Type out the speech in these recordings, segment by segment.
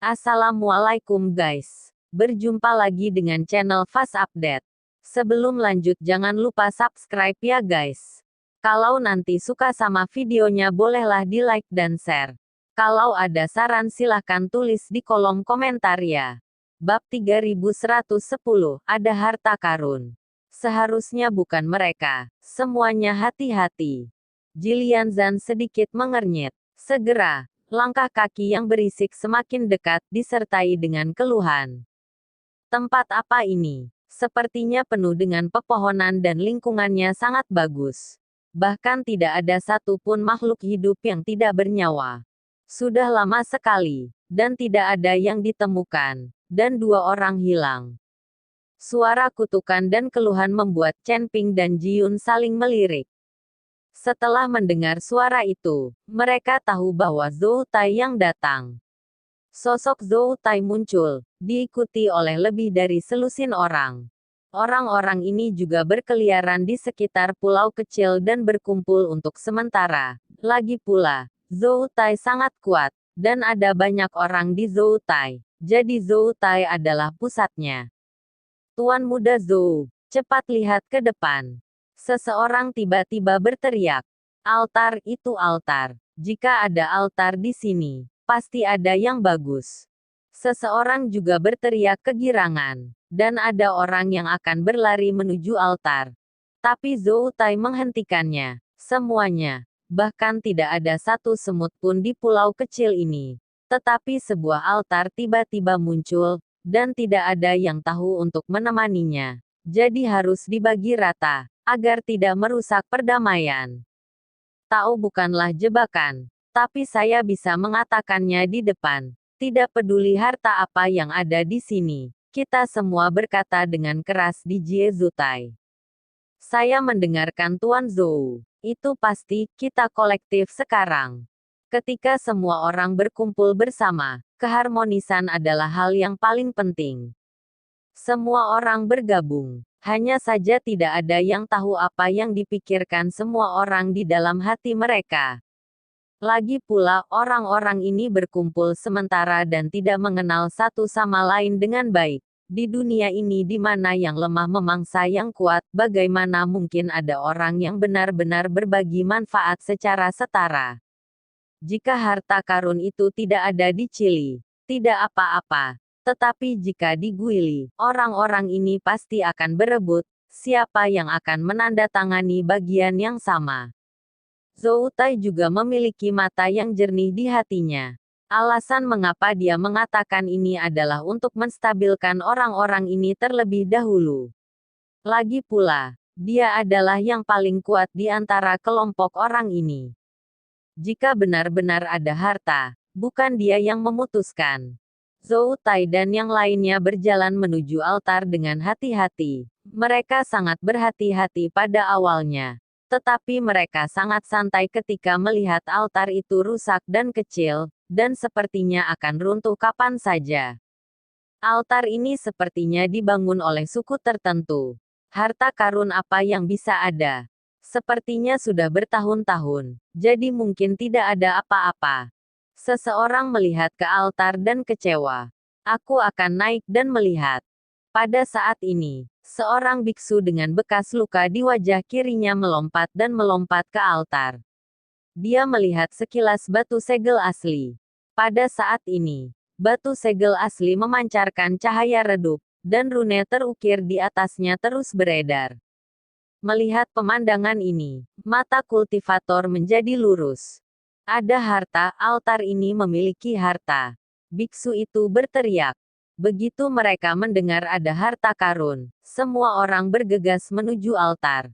Assalamualaikum guys. Berjumpa lagi dengan channel Fast Update. Sebelum lanjut jangan lupa subscribe ya guys. Kalau nanti suka sama videonya bolehlah di like dan share. Kalau ada saran silahkan tulis di kolom komentar ya. Bab 3110, ada harta karun. Seharusnya bukan mereka. Semuanya hati-hati. Jilian Zhan sedikit mengernyit. Segera. Langkah kaki yang berisik semakin dekat, disertai dengan keluhan. Tempat apa ini? Sepertinya penuh dengan pepohonan dan lingkungannya sangat bagus. Bahkan tidak ada satupun makhluk hidup yang tidak bernyawa. Sudah lama sekali, dan tidak ada yang ditemukan, dan 2 orang hilang. Suara kutukan dan keluhan membuat Chen Ping dan Jiyun saling melirik. Setelah mendengar suara itu, mereka tahu bahwa Zhou Tai yang datang. Sosok Zhou Tai muncul, diikuti oleh lebih dari selusin orang. Orang-orang ini juga berkeliaran di sekitar pulau kecil dan berkumpul untuk sementara. Lagi pula, Zhou Tai sangat kuat, dan ada banyak orang di Zhou Tai. Jadi Zhou Tai adalah pusatnya. Tuan muda Zhou, cepat lihat ke depan. Seseorang tiba-tiba berteriak. Altar itu altar. Jika ada altar di sini, pasti ada yang bagus. Seseorang juga berteriak kegirangan. Dan ada orang yang akan berlari menuju altar. Tapi Zhou Tai menghentikannya. Semuanya. Bahkan tidak ada satu semut pun di pulau kecil ini. Tetapi sebuah altar tiba-tiba muncul, dan tidak ada yang tahu untuk menemaninya. Jadi harus dibagi rata, agar tidak merusak perdamaian. Tahu bukanlah jebakan, tapi saya bisa mengatakannya di depan. Tidak peduli harta apa yang ada di sini, kita semua berkata dengan keras di Jie Zutai. Saya mendengarkan Tuan Zhou. Itu pasti, kita kolektif sekarang. Ketika semua orang berkumpul bersama, keharmonisan adalah hal yang paling penting. Semua orang bergabung. Hanya saja tidak ada yang tahu apa yang dipikirkan semua orang di dalam hati mereka. Lagi pula, orang-orang ini berkumpul sementara dan tidak mengenal satu sama lain dengan baik. Di dunia ini di mana yang lemah memangsa yang kuat, bagaimana mungkin ada orang yang benar-benar berbagi manfaat secara setara? Jika harta karun itu tidak ada di Chili, tidak apa-apa. Tetapi jika di Guili, orang-orang ini pasti akan berebut, siapa yang akan menandatangani bagian yang sama. Zhou Tai juga memiliki mata yang jernih di hatinya. Alasan mengapa dia mengatakan ini adalah untuk menstabilkan orang-orang ini terlebih dahulu. Lagi pula, dia adalah yang paling kuat di antara kelompok orang ini. Jika benar-benar ada harta, bukan dia yang memutuskan. Zhou Tai dan yang lainnya berjalan menuju altar dengan hati-hati. Mereka sangat berhati-hati pada awalnya. Tetapi mereka sangat santai ketika melihat altar itu rusak dan kecil, dan sepertinya akan runtuh kapan saja. Altar ini sepertinya dibangun oleh suku tertentu. Harta karun apa yang bisa ada? Sepertinya sudah bertahun-tahun, jadi mungkin tidak ada apa-apa. Seseorang melihat ke altar dan kecewa. Aku akan naik dan melihat. Pada saat ini, seorang biksu dengan bekas luka di wajah kirinya melompat dan melompat ke altar. Dia melihat sekilas batu segel asli. Pada saat ini, batu segel asli memancarkan cahaya redup, dan rune terukir di atasnya terus beredar. Melihat pemandangan ini, mata kultivator menjadi lurus. Ada harta, altar ini memiliki harta. Biksu itu berteriak. Begitu mereka mendengar ada harta karun, semua orang bergegas menuju altar.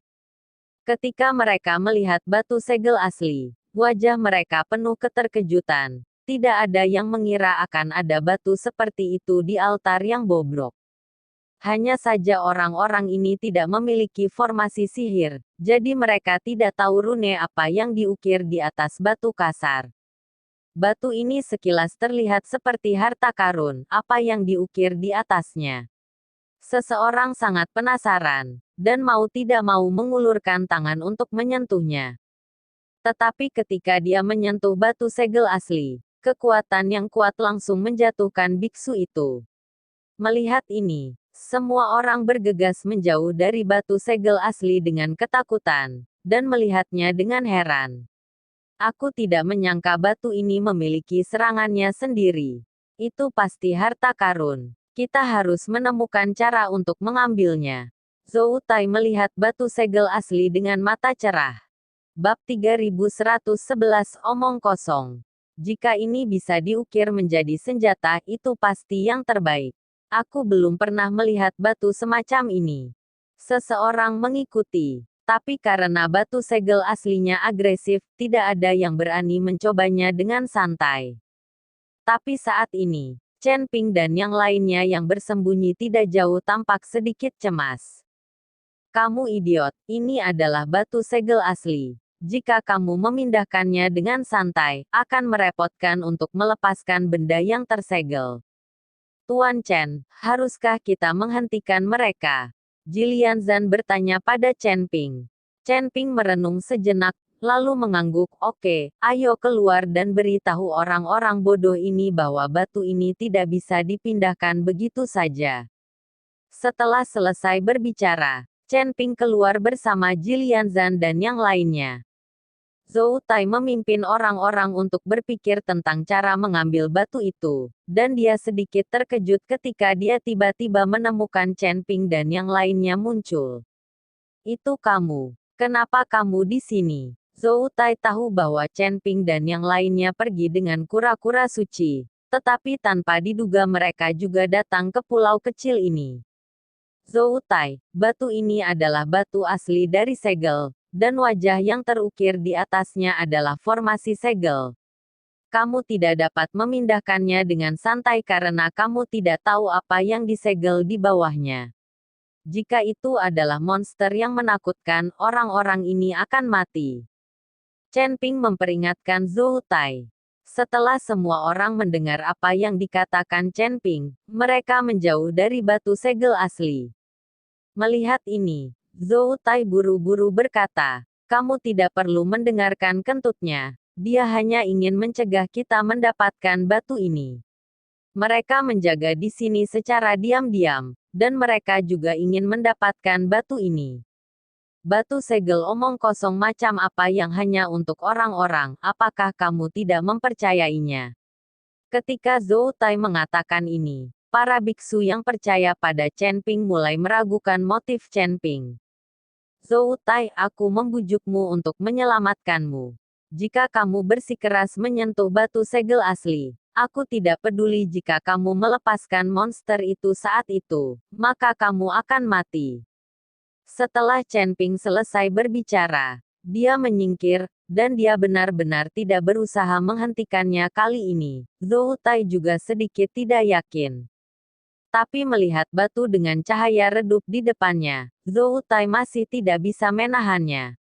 Ketika mereka melihat batu segel asli, wajah mereka penuh keterkejutan. Tidak ada yang mengira akan ada batu seperti itu di altar yang bobrok. Hanya saja orang-orang ini tidak memiliki formasi sihir, jadi mereka tidak tahu rune apa yang diukir di atas batu kasar. Batu ini sekilas terlihat seperti harta karun, apa yang diukir di atasnya. Seseorang sangat penasaran, dan mau tidak mau mengulurkan tangan untuk menyentuhnya. Tetapi ketika dia menyentuh batu segel asli, kekuatan yang kuat langsung menjatuhkan biksu itu. Melihat ini, semua orang bergegas menjauh dari batu segel asli dengan ketakutan, dan melihatnya dengan heran. Aku tidak menyangka batu ini memiliki serangannya sendiri. Itu pasti harta karun. Kita harus menemukan cara untuk mengambilnya. Zhou Tai melihat batu segel asli dengan mata cerah. Bab 3111 Omong Kosong. Jika ini bisa diukir menjadi senjata, itu pasti yang terbaik. Aku belum pernah melihat batu semacam ini. Seseorang mengikuti. Tapi karena batu segel aslinya agresif, tidak ada yang berani mencobanya dengan santai. Tapi saat ini, Chen Ping dan yang lainnya yang bersembunyi tidak jauh tampak sedikit cemas. Kamu idiot, ini adalah batu segel asli. Jika kamu memindahkannya dengan santai, akan merepotkan untuk melepaskan benda yang tersegel. Tuan Chen, haruskah kita menghentikan mereka? Jilian Zhan bertanya pada Chen Ping. Chen Ping merenung sejenak, lalu mengangguk, oke, ayo keluar dan beritahu orang-orang bodoh ini bahwa batu ini tidak bisa dipindahkan begitu saja. Setelah selesai berbicara, Chen Ping keluar bersama Jilian Zhan dan yang lainnya. Zhou Tai memimpin orang-orang untuk berpikir tentang cara mengambil batu itu, dan dia sedikit terkejut ketika dia tiba-tiba menemukan Chen Ping dan yang lainnya muncul. Itu kamu. Kenapa kamu di sini? Zhou Tai tahu bahwa Chen Ping dan yang lainnya pergi dengan kura-kura suci, tetapi tanpa diduga mereka juga datang ke pulau kecil ini. Zhou Tai, batu ini adalah batu asli dari segel, dan wajah yang terukir di atasnya adalah formasi segel. Kamu tidak dapat memindahkannya dengan santai karena kamu tidak tahu apa yang disegel di bawahnya. Jika itu adalah monster yang menakutkan, orang-orang ini akan mati. Chen Ping memperingatkan Zhou Tai. Setelah semua orang mendengar apa yang dikatakan Chen Ping, mereka menjauh dari batu segel asli. Melihat ini, Zhou Tai buru-buru berkata, kamu tidak perlu mendengarkan kentutnya. Dia hanya ingin mencegah kita mendapatkan batu ini. Mereka menjaga di sini secara diam-diam, dan mereka juga ingin mendapatkan batu ini. Batu segel omong kosong macam apa yang hanya untuk orang-orang, apakah kamu tidak mempercayainya? Ketika Zhou Tai mengatakan ini, para biksu yang percaya pada Chen Ping mulai meragukan motif Chen Ping. Zhou Tai, aku membujukmu untuk menyelamatkanmu. Jika kamu bersikeras menyentuh batu segel asli, aku tidak peduli jika kamu melepaskan monster itu saat itu, maka kamu akan mati. Setelah Chen Ping selesai berbicara, dia menyingkir, dan dia benar-benar tidak berusaha menghentikannya kali ini. Zhou Tai juga sedikit tidak yakin. Tapi melihat batu dengan cahaya redup di depannya, Zhou Tai masih tidak bisa menahannya.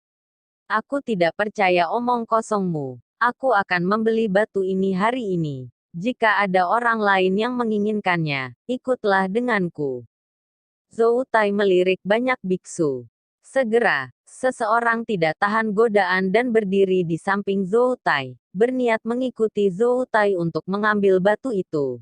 Aku tidak percaya omong kosongmu. Aku akan membeli batu ini hari ini. Jika ada orang lain yang menginginkannya, ikutlah denganku. Zhou Tai melirik banyak biksu. Segera, seseorang tidak tahan godaan dan berdiri di samping Zhou Tai, berniat mengikuti Zhou Tai untuk mengambil batu itu.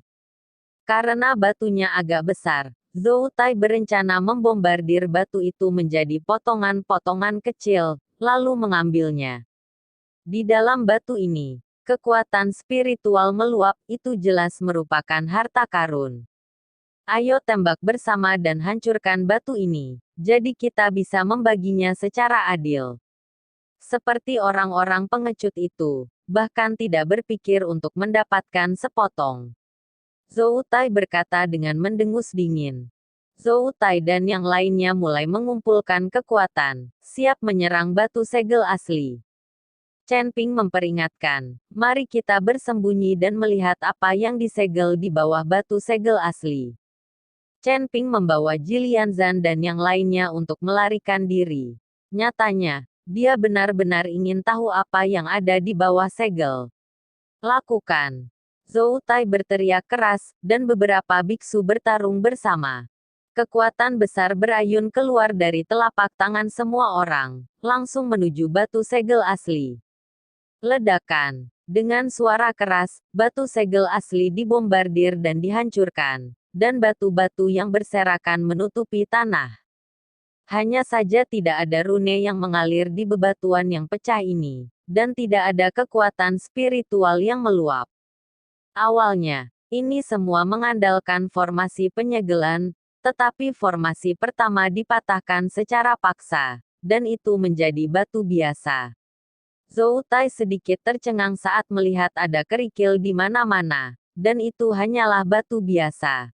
Karena batunya agak besar, Zhou Tai berencana membombardir batu itu menjadi potongan-potongan kecil, lalu mengambilnya. Di dalam batu ini, kekuatan spiritual meluap, itu jelas merupakan harta karun. Ayo tembak bersama dan hancurkan batu ini, jadi kita bisa membaginya secara adil. Seperti orang-orang pengecut itu, bahkan tidak berpikir untuk mendapatkan sepotong. Zhou Tai berkata dengan mendengus dingin. Zhou Tai dan yang lainnya mulai mengumpulkan kekuatan, siap menyerang batu segel asli. Chen Ping memperingatkan, mari kita bersembunyi dan melihat apa yang disegel di bawah batu segel asli. Chen Ping membawa Jilian Zhan dan yang lainnya untuk melarikan diri. Nyatanya, dia benar-benar ingin tahu apa yang ada di bawah segel. Lakukan. Zhou Tai berteriak keras, dan beberapa biksu bertarung bersama. Kekuatan besar berayun keluar dari telapak tangan semua orang, langsung menuju batu segel asli. Ledakan. Dengan suara keras, batu segel asli dibombardir dan dihancurkan, dan batu-batu yang berserakan menutupi tanah. Hanya saja tidak ada rune yang mengalir di bebatuan yang pecah ini, dan tidak ada kekuatan spiritual yang meluap. Awalnya, ini semua mengandalkan formasi penyegelan, tetapi formasi pertama dipatahkan secara paksa, dan itu menjadi batu biasa. Zhou Tai sedikit tercengang saat melihat ada kerikil di mana-mana, dan itu hanyalah batu biasa.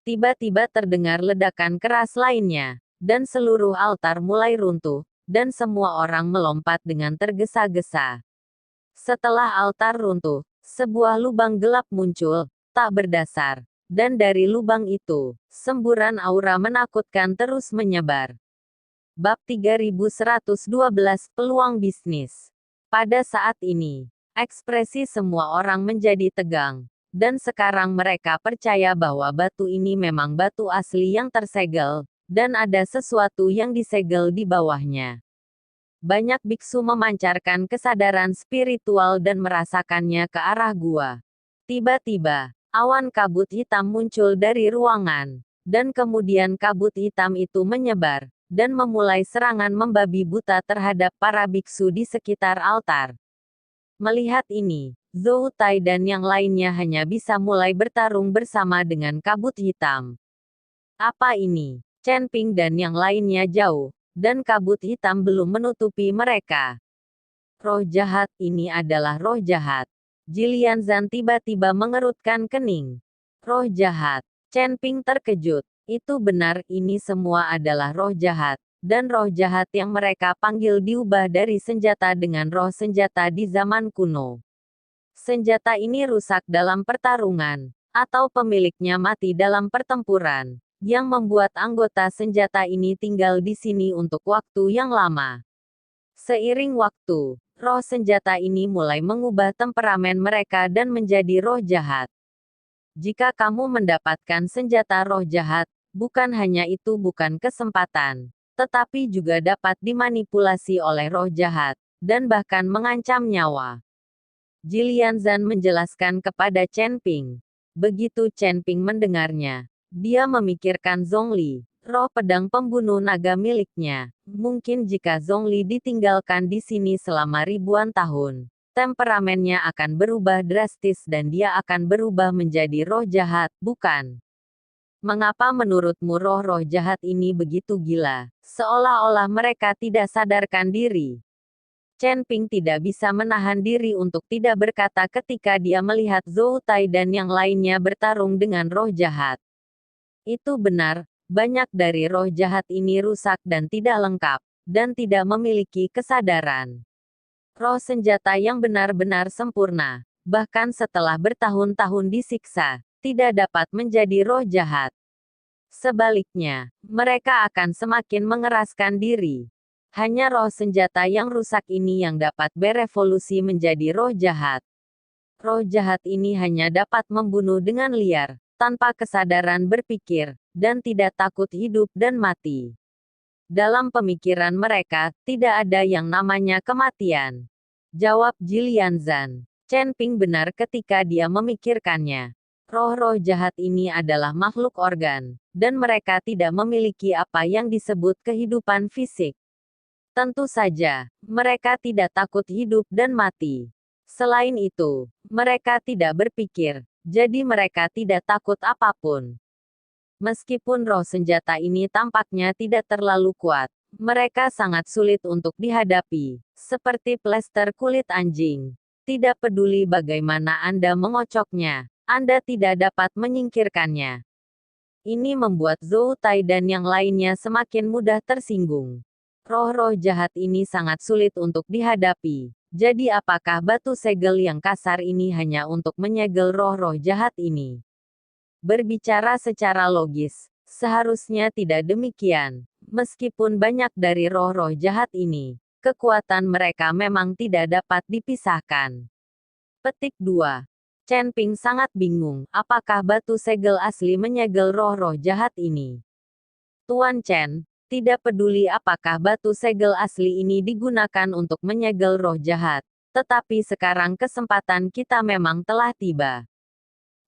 Tiba-tiba terdengar ledakan keras lainnya, dan seluruh altar mulai runtuh, dan semua orang melompat dengan tergesa-gesa. Setelah altar runtuh, sebuah lubang gelap muncul, tak berdasar, dan dari lubang itu, semburan aura menakutkan terus menyebar. Bab 3112 Peluang Bisnis. Pada saat ini, ekspresi semua orang menjadi tegang, dan sekarang mereka percaya bahwa batu ini memang batu asli yang tersegel, dan ada sesuatu yang disegel di bawahnya. Banyak biksu memancarkan kesadaran spiritual dan merasakannya ke arah gua. Tiba-tiba, awan kabut hitam muncul dari ruangan, dan kemudian kabut hitam itu menyebar, dan memulai serangan membabi buta terhadap para biksu di sekitar altar. Melihat ini, Zhou Tai dan yang lainnya hanya bisa mulai bertarung bersama dengan kabut hitam. Apa ini? Chen Ping dan yang lainnya jauh, dan kabut hitam belum menutupi mereka. Roh jahat, ini adalah roh jahat. Jilian Zhan tiba-tiba mengerutkan kening. Roh jahat. Chen Ping terkejut. Itu benar, ini semua adalah roh jahat, dan roh jahat yang mereka panggil diubah dari senjata dengan roh senjata di zaman kuno. Senjata ini rusak dalam pertarungan, atau pemiliknya mati dalam pertempuran, yang membuat anggota senjata ini tinggal di sini untuk waktu yang lama. Seiring waktu, roh senjata ini mulai mengubah temperamen mereka dan menjadi roh jahat. Jika kamu mendapatkan senjata roh jahat, bukan hanya itu bukan kesempatan, tetapi juga dapat dimanipulasi oleh roh jahat, dan bahkan mengancam nyawa. Jilian Zhan menjelaskan kepada Chen Ping. Begitu Chen Ping mendengarnya, dia memikirkan Zhongli, roh pedang pembunuh naga miliknya. Mungkin jika Zhongli ditinggalkan di sini selama ribuan tahun, temperamennya akan berubah drastis dan dia akan berubah menjadi roh jahat, bukan? Mengapa menurutmu roh-roh jahat ini begitu gila, seolah-olah mereka tidak sadarkan diri? Chen Ping tidak bisa menahan diri untuk tidak berkata ketika dia melihat Zhou Tai dan yang lainnya bertarung dengan roh jahat. Itu benar, banyak dari roh jahat ini rusak dan tidak lengkap, dan tidak memiliki kesadaran. Roh senjata yang benar-benar sempurna, bahkan setelah bertahun-tahun disiksa, tidak dapat menjadi roh jahat. Sebaliknya, mereka akan semakin mengeraskan diri. Hanya roh senjata yang rusak ini yang dapat berevolusi menjadi roh jahat. Roh jahat ini hanya dapat membunuh dengan liar, tanpa kesadaran berpikir, dan tidak takut hidup dan mati. Dalam pemikiran mereka, tidak ada yang namanya kematian. Jawab Jilian Zhan. Chen Ping benar ketika dia memikirkannya. Roh-roh jahat ini adalah makhluk organ, dan mereka tidak memiliki apa yang disebut kehidupan fisik. Tentu saja, mereka tidak takut hidup dan mati. Selain itu, mereka tidak berpikir, jadi mereka tidak takut apapun. Meskipun roh senjata ini tampaknya tidak terlalu kuat, mereka sangat sulit untuk dihadapi, seperti plester kulit anjing. Tidak peduli bagaimana Anda mengocoknya, Anda tidak dapat menyingkirkannya. Ini membuat Zhou Tai dan yang lainnya semakin mudah tersinggung. Roh-roh jahat ini sangat sulit untuk dihadapi. Jadi apakah batu segel yang kasar ini hanya untuk menyegel roh-roh jahat ini? Berbicara secara logis, seharusnya tidak demikian. Meskipun banyak dari roh-roh jahat ini, kekuatan mereka memang tidak dapat dipisahkan. Petik 2. Chen Ping sangat bingung, apakah batu segel asli menyegel roh-roh jahat ini? Tuan Chen, tidak peduli apakah batu segel asli ini digunakan untuk menyegel roh jahat, Tetapi sekarang kesempatan kita memang telah tiba.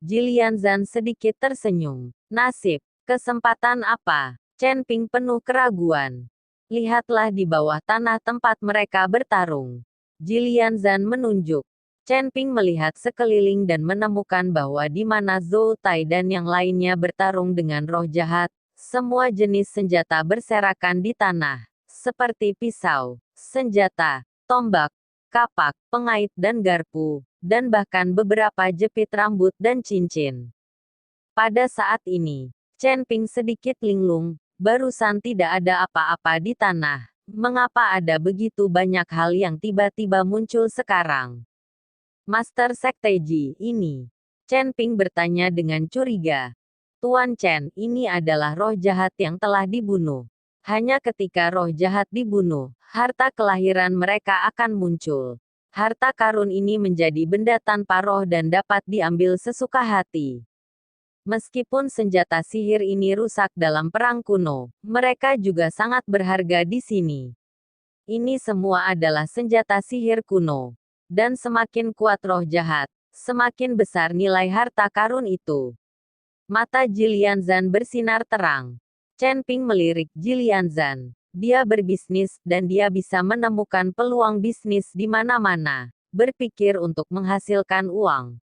Jilian Zhan sedikit tersenyum. Nasib, kesempatan apa? Chen Ping penuh keraguan. Lihatlah di bawah tanah tempat mereka bertarung. Jilian Zhan menunjuk. Chen Ping melihat sekeliling dan menemukan bahwa di mana Zhou Tai dan yang lainnya bertarung dengan roh jahat, semua jenis senjata berserakan di tanah, seperti pisau, senjata, tombak, kapak, pengait dan garpu, dan bahkan beberapa jepit rambut dan cincin. Pada saat ini, Chen Ping sedikit linglung, barusan tidak ada apa-apa di tanah. Mengapa ada begitu banyak hal yang tiba-tiba muncul sekarang? Master Sekte Ji, ini. Chen Ping bertanya dengan curiga. Tuan Chen, ini adalah roh jahat yang telah dibunuh. Hanya ketika roh jahat dibunuh, harta kelahiran mereka akan muncul. Harta karun ini menjadi benda tanpa roh dan dapat diambil sesuka hati. Meskipun senjata sihir ini rusak dalam perang kuno, mereka juga sangat berharga di sini. Ini semua adalah senjata sihir kuno. Dan semakin kuat roh jahat, semakin besar nilai harta karun itu. Mata Jilian Zhan bersinar terang. Chen Ping melirik Jilian Zhan. Dia berbisnis dan dia bisa menemukan peluang bisnis di mana-mana. Berpikir untuk menghasilkan uang.